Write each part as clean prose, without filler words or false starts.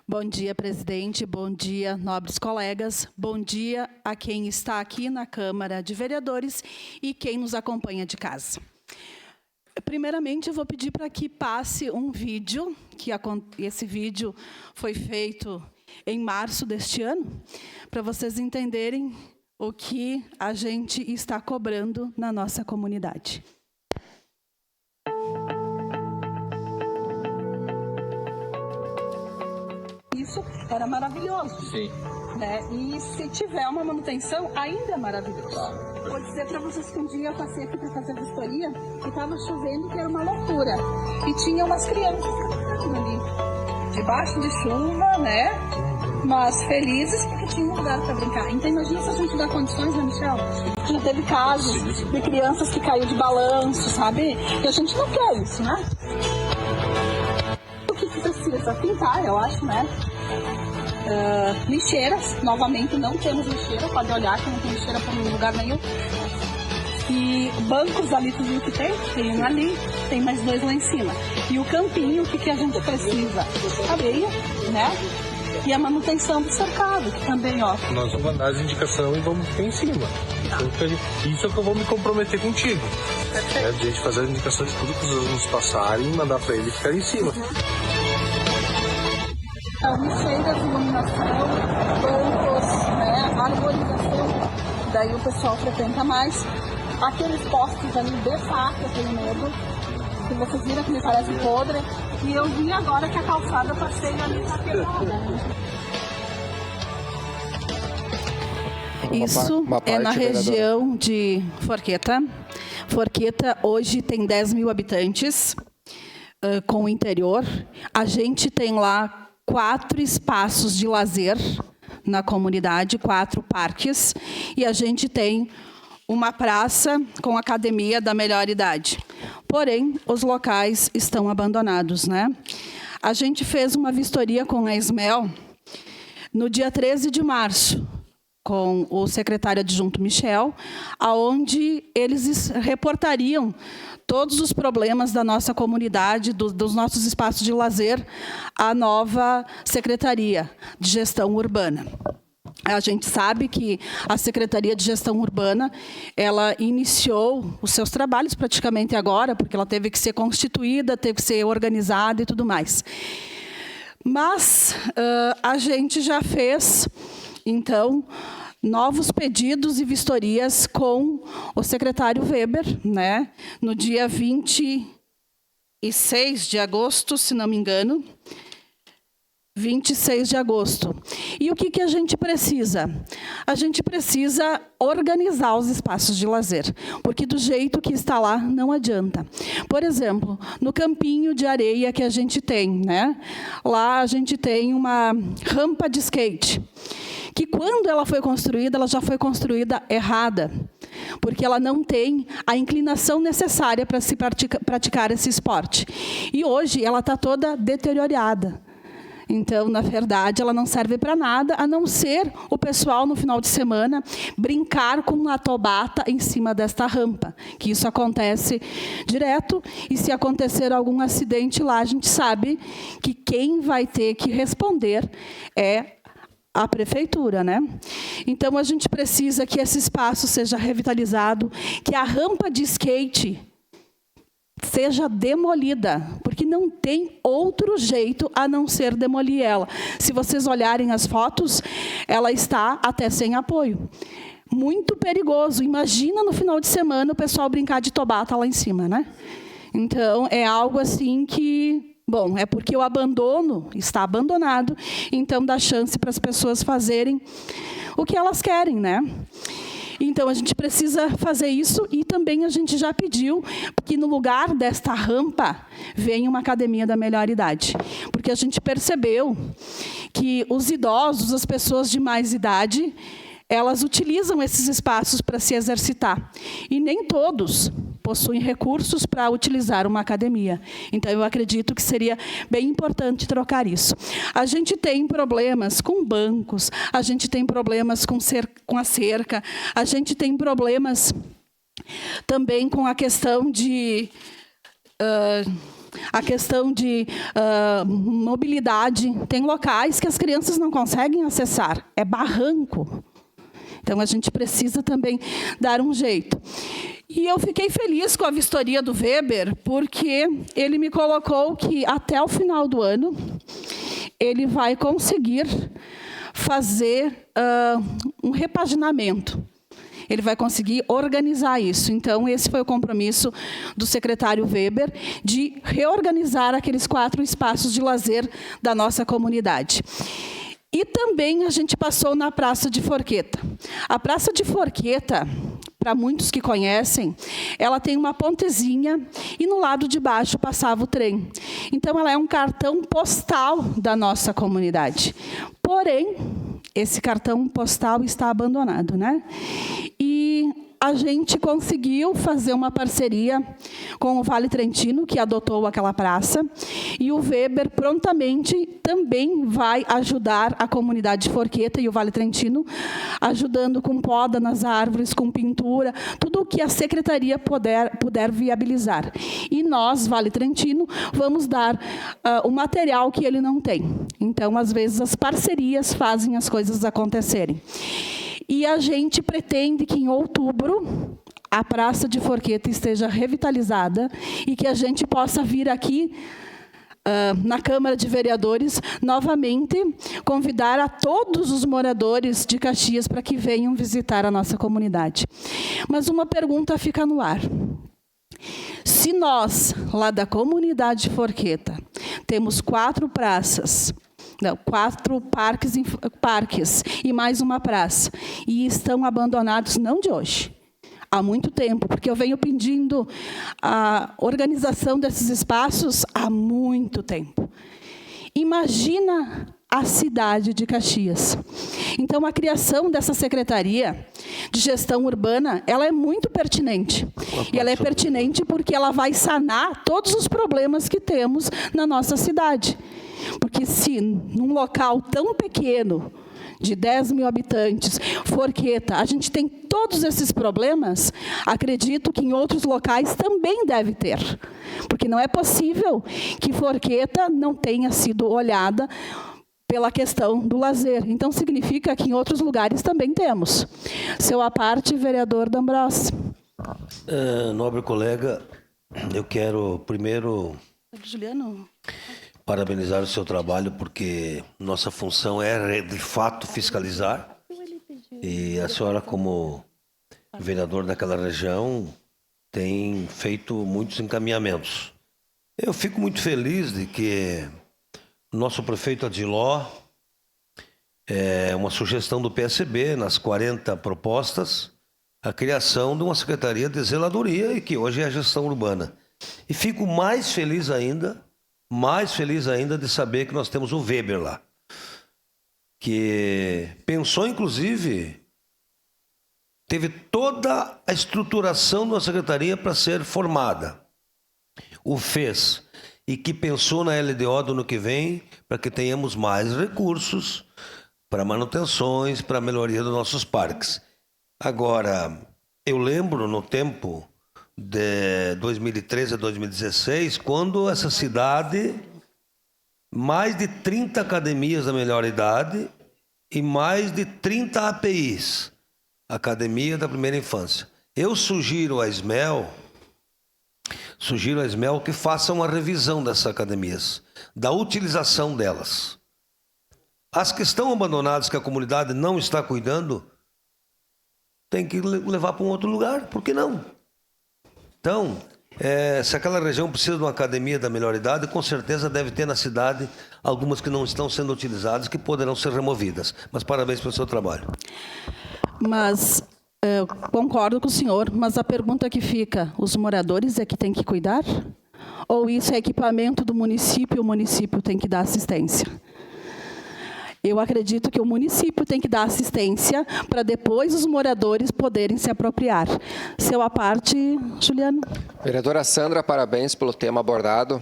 Bom dia, presidente. Bom dia, nobres colegas. Bom dia a quem está aqui na Câmara de Vereadores e quem nos acompanha de casa. Primeiramente, eu vou pedir para que passe um vídeo, esse vídeo foi feito em março deste ano, para vocês entenderem o que a gente está cobrando na nossa comunidade. Isso era maravilhoso. Sim. Né? E se tiver uma manutenção, ainda é maravilhoso. Vou dizer para vocês que um dia eu passei aqui para fazer vistoria e estava chovendo, que era uma loucura. E tinha umas crianças ali, debaixo de chuva, né? Mas felizes porque tinha um lugar para brincar. Então imagina se a gente dá condições, né, Michel? Já teve casos de crianças que caiu de balanço, sabe? E a gente não quer isso, né? O que precisa? Pintar, eu acho, né? Lixeiras, novamente não temos lixeira, pode olhar que não tem lixeira por lugar nenhum. E bancos ali, tu viu que tem um ali, tem mais dois lá em cima. E o campinho, o que a gente precisa? Areia, né? E a manutenção do cercado, que também, ó. Nós vamos mandar as indicações e vamos ficar em cima. Isso é que eu vou me comprometer contigo. É, de a gente fazer as indicações de tudo que os alunos passarem e mandar para ele ficar em cima. Lixeiras, iluminação, bancos, né, arborização, daí o pessoal frequenta mais. Aqueles postes ali, de fato, eu tenho medo, que vocês viram que me parece podre, e eu vi agora que a calçada passeia ali na quebrada. Isso é na região de Forqueta. Forqueta hoje tem 10 mil habitantes, com o interior. A gente tem lá 4 espaços de lazer na comunidade, 4 parques, e a gente tem uma praça com academia da melhor idade. Porém, os locais estão abandonados, né? A gente fez uma vistoria com a Esmel no dia 13 de março, com o secretário adjunto Michel, aonde eles reportariam todos os problemas da nossa comunidade, dos nossos espaços de lazer, à nova Secretaria de Gestão Urbana. A gente sabe que a Secretaria de Gestão Urbana, ela iniciou os seus trabalhos praticamente agora, porque ela teve que ser constituída, teve que ser organizada e tudo mais. Mas a gente já fez, então, novos pedidos e vistorias com o secretário Weber, né, no dia 26 de agosto, se não me engano, 26 de agosto. E o que a gente precisa? A gente precisa organizar os espaços de lazer, porque do jeito que está lá não adianta. Por exemplo, no campinho de areia que a gente tem, né? Lá a gente tem uma rampa de skate, que quando ela foi construída, ela já foi construída errada, porque ela não tem a inclinação necessária para se praticar esse esporte. E hoje ela está toda deteriorada. Então, na verdade, ela não serve para nada, a não ser o pessoal, no final de semana, brincar com uma tobata em cima desta rampa, que isso acontece direto, e se acontecer algum acidente lá, a gente sabe que quem vai ter que responder é a prefeitura, né? Então, a gente precisa que esse espaço seja revitalizado, que a rampa de skate seja demolida, porque não tem outro jeito a não ser demolir ela. Se vocês olharem as fotos, ela está até sem apoio. Muito perigoso. Imagina no final de semana o pessoal brincar de tobata lá em cima, né? Então, é algo assim que... Bom, é porque o abandono está abandonado, então dá chance para as pessoas fazerem o que elas querem, né? Então, a gente precisa fazer isso e também a gente já pediu que no lugar desta rampa venha uma academia da melhor idade. Porque a gente percebeu que os idosos, as pessoas de mais idade, elas utilizam esses espaços para se exercitar. E nem todos possuem recursos para utilizar uma academia. Então, eu acredito que seria bem importante trocar isso. A gente tem problemas com bancos, a gente tem problemas com a cerca, a gente tem problemas também com a questão de a questão de mobilidade. Tem locais que as crianças não conseguem acessar, é barranco. Então, a gente precisa também dar um jeito. E eu fiquei feliz com a vistoria do Weber, porque ele me colocou que até o final do ano ele vai conseguir fazer um repaginamento. Ele vai conseguir organizar isso. Então, esse foi o compromisso do secretário Weber, de reorganizar aqueles 4 espaços de lazer da nossa comunidade. E também a gente passou na Praça de Forqueta. A Praça de Forqueta, para muitos que conhecem, ela tem uma pontezinha e no lado de baixo passava o trem. Então, ela é um cartão postal da nossa comunidade. Porém, esse cartão postal está abandonado, né? E a gente conseguiu fazer uma parceria com o Vale Trentino, que adotou aquela praça, e o Weber prontamente também vai ajudar a comunidade de Forqueta e o Vale Trentino, ajudando com poda nas árvores, com pintura, tudo o que a secretaria puder viabilizar. E nós, Vale Trentino, vamos dar o material que ele não tem. Então, às vezes, as parcerias fazem as coisas acontecerem. E a gente pretende que, em outubro, a Praça de Forqueta esteja revitalizada e que a gente possa vir aqui, na Câmara de Vereadores, novamente, convidar a todos os moradores de Caxias para que venham visitar a nossa comunidade. Mas uma pergunta fica no ar. Se nós, lá da comunidade de Forqueta, temos 4 praças... Não, 4 parques e mais uma praça. E estão abandonados, não de hoje, há muito tempo, porque eu venho pedindo a organização desses espaços há muito tempo. Imagina a cidade de Caxias. Então, a criação dessa Secretaria de Gestão Urbana, ela é muito pertinente. E ela é pertinente porque ela vai sanar todos os problemas que temos na nossa cidade. Porque se num local tão pequeno, de 10 mil habitantes, Forqueta, a gente tem todos esses problemas, acredito que em outros locais também deve ter. Porque não é possível que Forqueta não tenha sido olhada pela questão do lazer. Então, significa que em outros lugares também temos. Seu à parte, vereador D'Ambrossi. Nobre colega, eu quero primeiro... Juliano... parabenizar o seu trabalho, porque nossa função é, de fato, fiscalizar. E a senhora, como vereador daquela região, tem feito muitos encaminhamentos. Eu fico muito feliz de que o nosso prefeito Adiló, uma sugestão do PSB, nas 40 propostas, a criação de uma secretaria de zeladoria, e que hoje é a gestão urbana. E fico mais feliz ainda de saber que nós temos o Weber lá, que pensou, inclusive, teve toda a estruturação de uma secretaria para ser formada. O fez. E que pensou na LDO do ano que vem para que tenhamos mais recursos para manutenções, para a melhoria dos nossos parques. Agora, eu lembro no tempo de 2013 a 2016, quando essa cidade, mais de 30 academias da melhor idade e mais de 30 APIs, Academia da Primeira Infância. Eu sugiro a SMEL que faça uma revisão dessas academias, da utilização delas. As que estão abandonadas, que a comunidade não está cuidando, tem que levar para um outro lugar, por que não? Então, se aquela região precisa de uma academia da melhor idade, com certeza deve ter na cidade algumas que não estão sendo utilizadas, que poderão ser removidas. Mas parabéns pelo seu trabalho. Mas, concordo com o senhor, mas a pergunta que fica, os moradores é que tem que cuidar? Ou isso é equipamento do município e o município tem que dar assistência? Eu acredito que o município tem que dar assistência para depois os moradores poderem se apropriar. Seu à parte, Juliano. Vereadora Sandra, parabéns pelo tema abordado.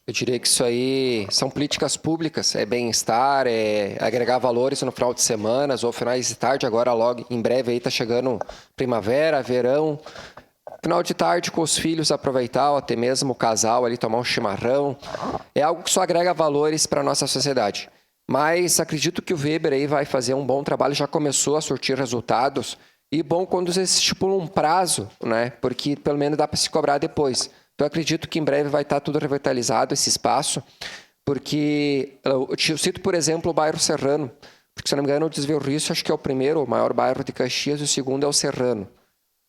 Eu diria que isso aí são políticas públicas, é bem-estar, é agregar valores no final de semana ou finais de tarde. Agora, logo em breve, aí está chegando primavera, verão. final de tarde com os filhos aproveitar, ou até mesmo o casal ali tomar um chimarrão, é algo que só agrega valores para a nossa sociedade. Mas acredito que o Weber aí vai fazer um bom trabalho, já começou a surtir resultados, e bom quando você estipula um prazo, né? Porque pelo menos dá para se cobrar depois. Então acredito que em breve vai estar tudo revitalizado esse espaço, porque eu cito, por exemplo, o bairro Serrano, porque se não me engano o Desvio Risso acho que é o primeiro, o maior bairro de Caxias, e o segundo é o Serrano,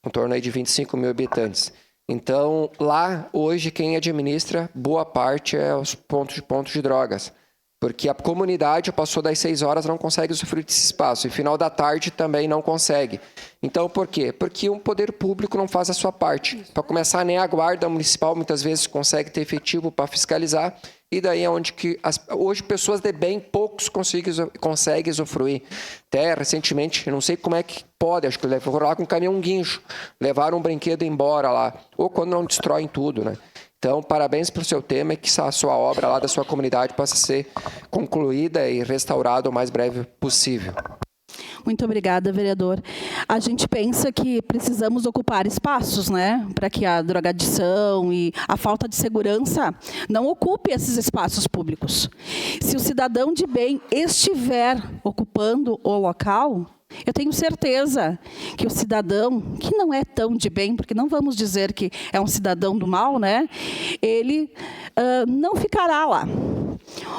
em torno aí de 25 mil habitantes. Então, lá, hoje, quem administra, boa parte é os pontos de drogas. Porque a comunidade passou das 6 horas, não consegue usufruir desse espaço. E final da tarde também não consegue. Então, por quê? Porque o poder público não faz a sua parte. Para começar, nem a guarda municipal muitas vezes consegue ter efetivo para fiscalizar. E daí é onde que hoje pessoas de bem, poucos conseguem usufruir. Até recentemente, não sei como é que pode, acho que foram lá com um caminhão guincho, levaram um brinquedo embora lá. Ou quando não destroem tudo, né? Então, parabéns pelo seu tema e que a sua obra lá da sua comunidade possa ser concluída e restaurada o mais breve possível. Muito obrigada, vereador. A gente pensa que precisamos ocupar espaços, né, para que a drogadição e a falta de segurança não ocupe esses espaços públicos. Se o cidadão de bem estiver ocupando o local, eu tenho certeza que o cidadão, que não é tão de bem, porque não vamos dizer que é um cidadão do mal, né? Ele não ficará lá.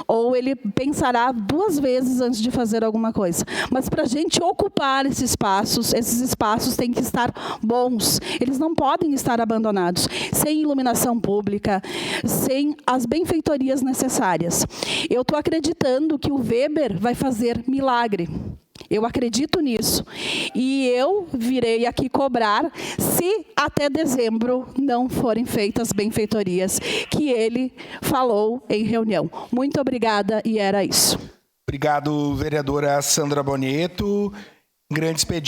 Ou ele pensará 2 vezes antes de fazer alguma coisa. Mas para a gente ocupar esses espaços têm que estar bons. Eles não podem estar abandonados, sem iluminação pública, sem as benfeitorias necessárias. Eu estou acreditando que o Weber vai fazer milagre. Eu acredito nisso. E eu virei aqui cobrar se até dezembro não forem feitas benfeitorias que ele falou em reunião. Muito obrigada e era isso. Obrigado, vereadora Sandra Bonetto. Grande expediente.